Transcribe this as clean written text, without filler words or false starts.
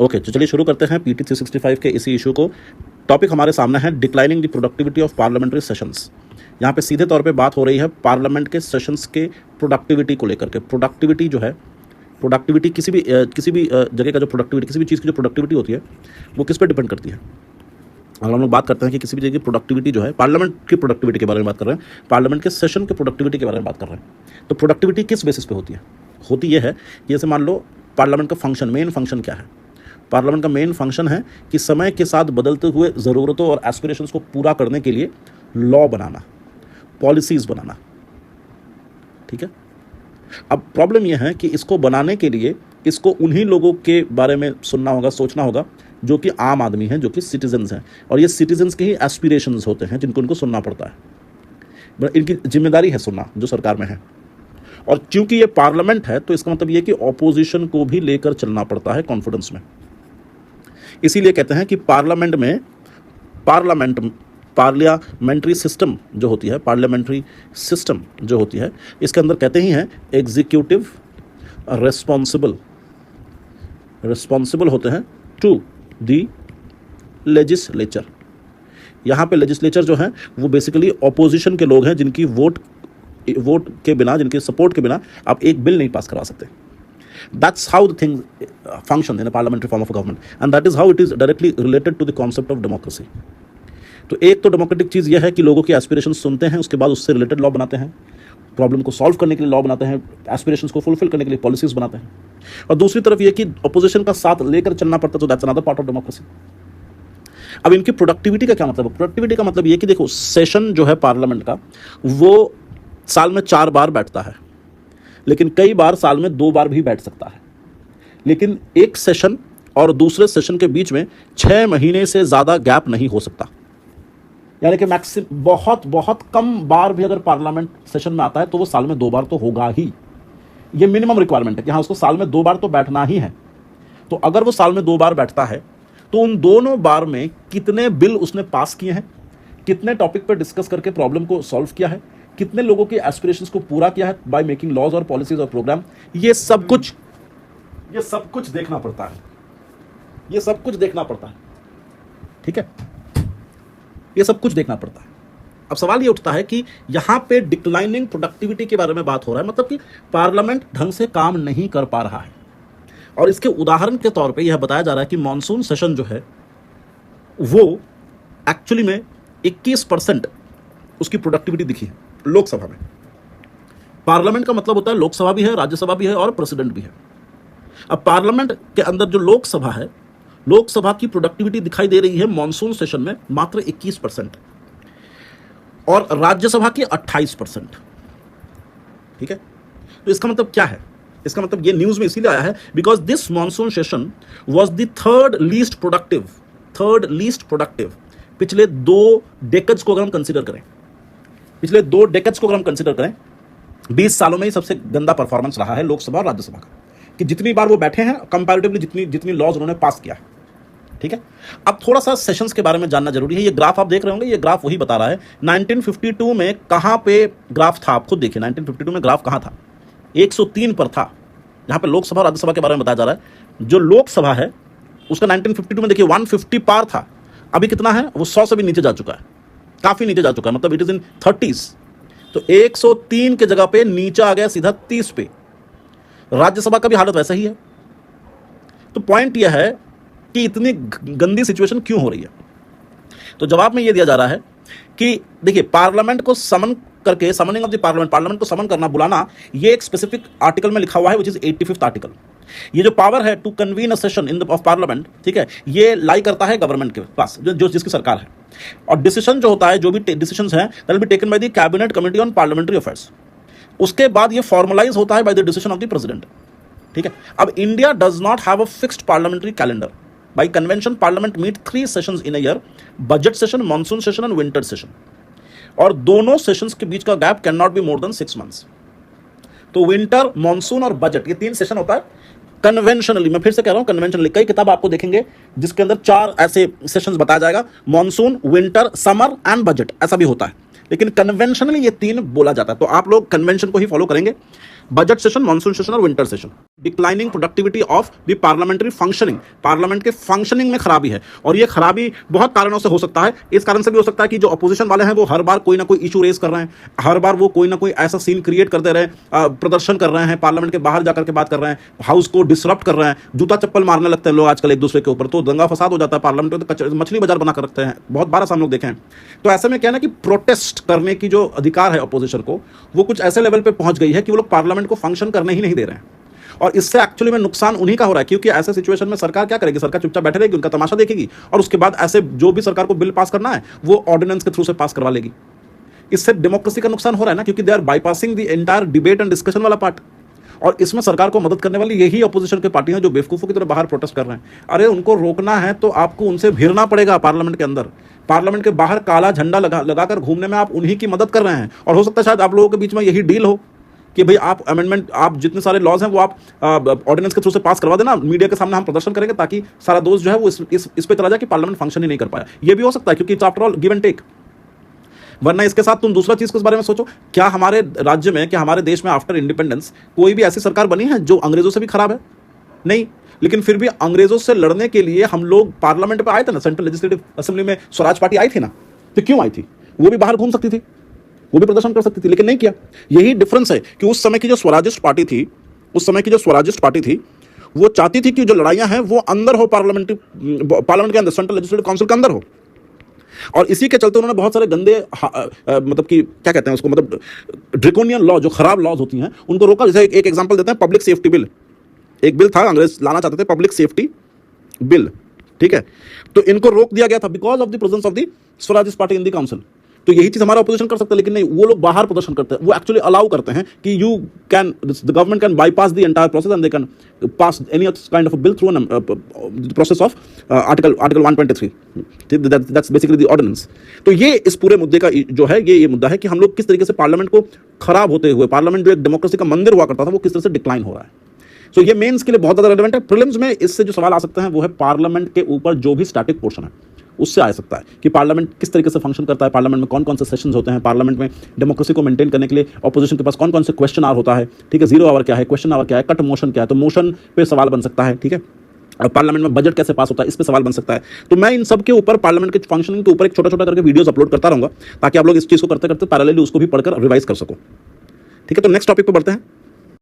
Okay, तो चलिए शुरू करते हैं पीटी 365 के इसी इशू को। टॉपिक हमारे सामने है declining the productivity of parliamentary sessions. यहाँ पे सीधे तौर पे बात हो रही है पार्लियामेंट के सेशंस के प्रोडक्टिविटी को लेकर के। प्रोडक्टिविटी जो है, प्रोडक्टिविटी किसी भी जगह का जो प्रोडक्टिविटी, किसी भी चीज़ की जो प्रोडक्टिविटी होती है वो किस पे डिपेंड करती है। अगर हम लोग बात करते हैं कि किसी भी जगह की प्रोडक्टिविटी जो है, पार्लियामेंट की प्रोडक्टिविटी के बारे में बात कर रहे हैं, पार्लियामेंट के सेशन के प्रोडक्टिविटी के बारे में बात कर रहे हैं, तो प्रोडक्टिविटी किस बेसिस पे होती है? होती यह है कि जैसे मान लो पार्लियामेंट का फंक्शन, मेन फंक्शन क्या है? पार्लियामेंट का मेन फंक्शन है कि समय के साथ बदलते हुए ज़रूरतों और एस्पिरेशंस को पूरा करने के लिए लॉ बनाना, पॉलिसीज़ बनाना। ठीक है, अब प्रॉब्लम यह है कि इसको बनाने के लिए इसको उन्हीं लोगों के बारे में सुनना होगा, सोचना होगा जो कि आम आदमी हैं, जो कि सिटीजन्स हैं, और ये सिटीजन्स के ही एस्पिरेशंस होते हैं जिनको इनको सुनना पड़ता है। इनकी जिम्मेदारी है सुनना जो सरकार में है। और क्योंकि ये पार्लियामेंट है तो इसका मतलब ये कि ऑपोजिशन को भी लेकर चलना पड़ता है कॉन्फिडेंस में। इसीलिए कहते हैं कि पार्लियामेंट्री सिस्टम जो होती है, पार्लियामेंट्री सिस्टम जो होती है, इसके अंदर कहते ही हैं एग्जीक्यूटिव रिस्पॉन्सिबल होते हैं टू दी लेजिस्लेचर। यहाँ पे लेजिस्लेचर जो है वो बेसिकली ऑपोजिशन के लोग हैं जिनकी वोट के बिना, जिनके सपोर्ट के बिना आप एक बिल नहीं पास करवा सकते। That's how the thing functions in a parliamentary form of government, and that is how it is directly related to the concept of democracy. तो एक तो डेमोक्रेटिक चीज़ यह है कि लोगों की एस्पिरेशंस सुनते हैं, उसके बाद उससे रिलेटेड लॉ बनाते हैं, प्रॉब्लम को सॉल्व करने के लिए लॉ बनाते हैं, एस्पिरेशंस को फुलफिल करने के लिए पॉलिसीज बनाते हैं। और दूसरी तरफ यह कि अपोजिशन का साथ लेकर चलना पड़ता है, तो that's another part of democracy. अब इनकी प्रोडक्टिविटी का क्या मतलब है? प्रोडक्टिविटी का मतलब यह कि देखो, सेशन जो है पार्लियामेंट का वो साल में 4 बार बैठता है, लेकिन कई बार साल में 2 बार भी बैठ सकता है। लेकिन एक सेशन और दूसरे सेशन के बीच में 6 महीने से ज़्यादा गैप नहीं हो सकता। यानी कि मैक्सिमम बहुत कम बार भी अगर पार्लियामेंट सेशन में आता है तो वो साल में 2 बार तो होगा ही। ये मिनिमम रिक्वायरमेंट है कि हाँ, उसको साल में 2 बार तो बैठना ही है। तो अगर वो साल में 2 बार बैठता है तो उन दोनों बार में कितने बिल उसने पास किए हैं, कितने टॉपिक पर डिस्कस करके प्रॉब्लम को सॉल्व किया है, कितने लोगों के एस्पिरेशंस को पूरा किया है बाय मेकिंग लॉज और पॉलिसीज और प्रोग्राम, ये सब कुछ देखना पड़ता है। ये सब कुछ देखना पड़ता है। ठीक है, ये सब कुछ देखना पड़ता है। अब सवाल ये उठता है कि यहां पे डिक्लाइनिंग प्रोडक्टिविटी के बारे में बात हो रहा है, मतलब कि पार्लियामेंट ढंग से काम नहीं कर पा रहा है। और इसके उदाहरण के तौर पे यह बताया जा रहा है कि मॉनसून सेशन जो है वो एक्चुअली में 21% उसकी प्रोडक्टिविटी दिखी है लोकसभा में। पार्लियामेंट का मतलब होता है लोकसभा भी है, राज्यसभा भी है और प्रेसिडेंट भी है। अब पार्लियामेंट के अंदर जो लोकसभा है, लोकसभा की प्रोडक्टिविटी दिखाई दे रही है मॉनसून सेशन में मात्र 21% और राज्यसभा की 28%। ठीक है, तो इसका मतलब क्या है? इसका मतलब ये न्यूज में इसीलिए आया है because this monsoon session was the third least productive पिछले 2 डेकेड्स को अगर हम कंसिडर करें, पिछले 2 डेकेड्स को अगर हम कंसिडर करें, 20 सालों में ही सबसे गंदा परफॉर्मेंस रहा है लोकसभा और राज्यसभा का, कि जितनी बार वो बैठे हैं कंपैरेटिवली जितनी लॉज उन्होंने पास किया है। ठीक है, अब थोड़ा सा सेशंस के बारे में जानना जरूरी है। ये ग्राफ आप देख रहे होंगे, ये ग्राफ वही बता रहा है 1952 में कहां पे ग्राफ था। आप खुद देखिए 1952 में ग्राफ कहां था, 103 पर था। यहां पे लोकसभा और राज्यसभा के बारे में बताया जा रहा है। जो लोकसभा है उसका 1952 में देखिए 150 पार था, अभी कितना है? वो 100 से भी नीचे जा चुका है, काफी नीचे जा चुका है, मतलब इट इज इन 30s। तो 103 के जगह पे नीचे आ गया सीधा 30 पे। राज्यसभा का भी हालत वैसा ही है। तो पॉइंट यह है कि इतनी गंदी सिचुएशन क्यों हो रही है? तो जवाब में यह दिया जा रहा है कि देखिए, पार्लियामेंट को समन करके, समनिंग ऑफ द पार्लियामेंट को समन करना, बुलाना, ये एक स्पेसिफिक आर्टिकल में लिखा हुआ है, विच इज 85th आर्टिकल। ये जो पावर है to convene a session in the of parliament, ठीक है, ये लाई करता है गवर्नमेंट के पास, जो जिसकी सरकार है। और डिसीजन जो होता है, जो भी डिसीजंस हैं, that will be taken by the cabinet committee on parliamentary affairs. उसके बाद ये फॉर्मलाइज होता है by the decision of the president. ठीक है, अब India does not have a fixed parliamentary calendar. By convention parliament meet 3 sessions in a year, budget session, monsoon session and winter session. और दोनों सेशंस के बीच का gap can not be more than 6 months। तो winter, monsoon और budget, ये 3 session होता है कन्वेंशनली। मैं फिर से कह रहा हूं कन्वेंशनली। कई किताब आपको देखेंगे जिसके अंदर 4 ऐसे सेशंस बताया जाएगा, monsoon, winter, summer and budget, ऐसा भी होता है। लेकिन कन्वेंशनली ये 3 बोला जाता है। तो आप लोग कन्वेंशन को ही फॉलो करेंगे। बजट सेशन, मॉनसून सेशन और winter session. Declining productivity of the parliamentary functioning, parliament के फंक्शनिंग में खराबी है, और ये खराबी बहुत कारणों से हो सकता है। इस कारण से भी हो सकता है कि जो अपोजिशन वाले हैं वो हर बार कोई ना कोई इशू रेज कर रहे हैं, हर बार वो कोई ना कोई ऐसा सीन क्रिएट कर दे रहे हैं, प्रदर्शन कर रहे हैं, पार्लियामेंट के बाहर जाकर के बात कर रहे हैं, हाउस को डिसरप्ट कर रहे हैं, जूता चप्पल मारने लगते हैं लोग आजकल एक दूसरे के ऊपर, तो दंगा फसाद हो जाता है पार्लियामेंट में, तो मछली बाजार बना कर रखते हैं, बहुत बार हम लोग देखे हैं। तो ऐसे में क्या है ना कि प्रोटेस्ट करने की जो अधिकार है अपोजिशन को, वो कुछ ऐसे लेवल पे पहुंच गई है कि वो लोग पार्लियामेंट को फंक्शन करने ही नहीं दे रहे हैं, और इससे एक्चुअली में नुकसान उन्हीं का हो रहा है, क्योंकि ऐसे सिचुएशन में सरकार क्या करेगी, सरकार चुपचाप बैठे रहेगी, उनका तमाशा देखेगी, और उसके बाद ऐसे जो भी सरकार को बिल पास करना है वो ऑर्डिनेंस के थ्रू से पास करवा लेगी। इससे डेमोक्रेसी का नुकसान हो रहा है ना, क्योंकि they are bypassing the entire debate and discussion वाला पार्ट, और इसमें सरकार को मदद करने वाली यही अपोजिशन की पार्टी हैं जो बेवकूफों की तरह बाहर प्रोटेस्ट कर रहे हैं। अरे उनको रोकना है तो आपको उनसे भिड़ना पड़ेगा पार्लियामेंट के अंदर, पार्लियामेंट के बाहर काला झंडा लगाकर घूमने में आप उन्हीं की मदद कर रहे हैं, और हो सकता है शायद आप लोगों के बीच में यही डील हो कि भाई आप अमेंडमेंट, आप जितने सारे लॉज हैं वो आप ऑर्डिनेंस के थ्रू से पास करवा देना, मीडिया के सामने हम प्रदर्शन करेंगे ताकि सारा दोष जो है वो इस पे चला जाए कि पार्लियामेंट फंक्शन ही नहीं कर पाया। ये भी हो सकता है, क्योंकि it's after all give and take. वरना इसके साथ तुम दूसरा चीज के बारे में सोचो, क्या हमारे राज्य में, क्या हमारे देश में आफ्टर इंडिपेंडेंस कोई भी ऐसी सरकार बनी है जो अंग्रेजों से भी खराब है? नहीं। लेकिन फिर भी अंग्रेजों से लड़ने के लिए हम लोग पार्लियामेंट पे आए थे ना, सेंट्रल लेजिस्लेटिव असेंबली में स्वराज पार्टी आई थी ना, तो क्यों आई थी? वो भी बाहर घूम सकती थी, वो भी प्रदर्शन कर सकती थी, लेकिन नहीं किया। यही डिफरेंस है कि उस समय की जो स्वराजिस्ट पार्टी थी, उस समय की जो स्वराजिस्ट पार्टी थी, वो चाहती थी कि जो लड़ाइयां हैं वो अंदर हो, पार्लियामेंट के अंदर, सेंट्रल लेजिस्लेटिव काउंसिल के अंदर हो, और इसी के चलते उन्होंने बहुत सारे गंदे मतलब कि क्या कहते हैं उसको, मतलब ड्रेकोनियन लॉ, जो खराब लॉज होती हैं, उनको रोका। जैसे एक एग्जांपल देते हैं, पब्लिक सेफ्टी बिल, एक बिल था अंग्रेज लाना चाहते थे, पब्लिक सेफ्टी बिल, ठीक है, तो इनको रोक दिया गया था because of the presence of the Swarajist party in the council. तो यही चीज हमारा अपोजिशन कर सकता है, लेकिन नहीं, वो लोग बाहर प्रदर्शन करते हैं, वो एक्चुअली अलाउ करते हैं कि you can, the government can bypass the entire process and they can pass any kind of bill through process of article 123, that's basically the ordinance. तो ये इस पूरे मुद्दे का जो है, ये मुद्दा है कि हम लोग किस तरीके से पार्लियामेंट को खराब होते हुए, पार्लियामेंट जो एक डेमोक्रेसी का मंदिर हुआ करता था, वो किस तरह से डिक्लाइन हो रहा है। तो ये मेंस के लिए बहुत ज्यादा रेलेवेंट है। प्रीलिम्स में इससे जो सवाल आ सकते हैं वो है पार्लियामेंट के ऊपर जो भी स्टैटिक पोर्शन है उससे आ सकता है कि पार्लियामेंट किस तरीके से फंक्शन करता है, पार्लियामेंट में कौन कौन से सेशंस होते हैं, पार्लियामेंट में डेमोक्रेसी को मेंटेन करने के लिए अपोजिशन के पास कौन कौन से क्वेश्चन आवर होता है, ठीक है, 0 आवर क्या है, क्वेश्चन आवर क्या है, कट मोशन क्या है, तो मोशन पे सवाल बन सकता है, ठीक है, और पार्लियामेंट में बजट कैसे पास होता है, इस पे सवाल बन सकता है। तो मैं इन सब के ऊपर, पार्लियामेंट के फंक्शनिंग के ऊपर एक छोटा छोटा करके वीडियोस अपलोड करता रहूंगा, ताकि आप लोग इस चीज़ को करते करते पैरेलली उसको भी पढ़कर रिवाइज कर सको। ठीक है, तो नेक्स्ट टॉपिक पे बढ़ते हैं।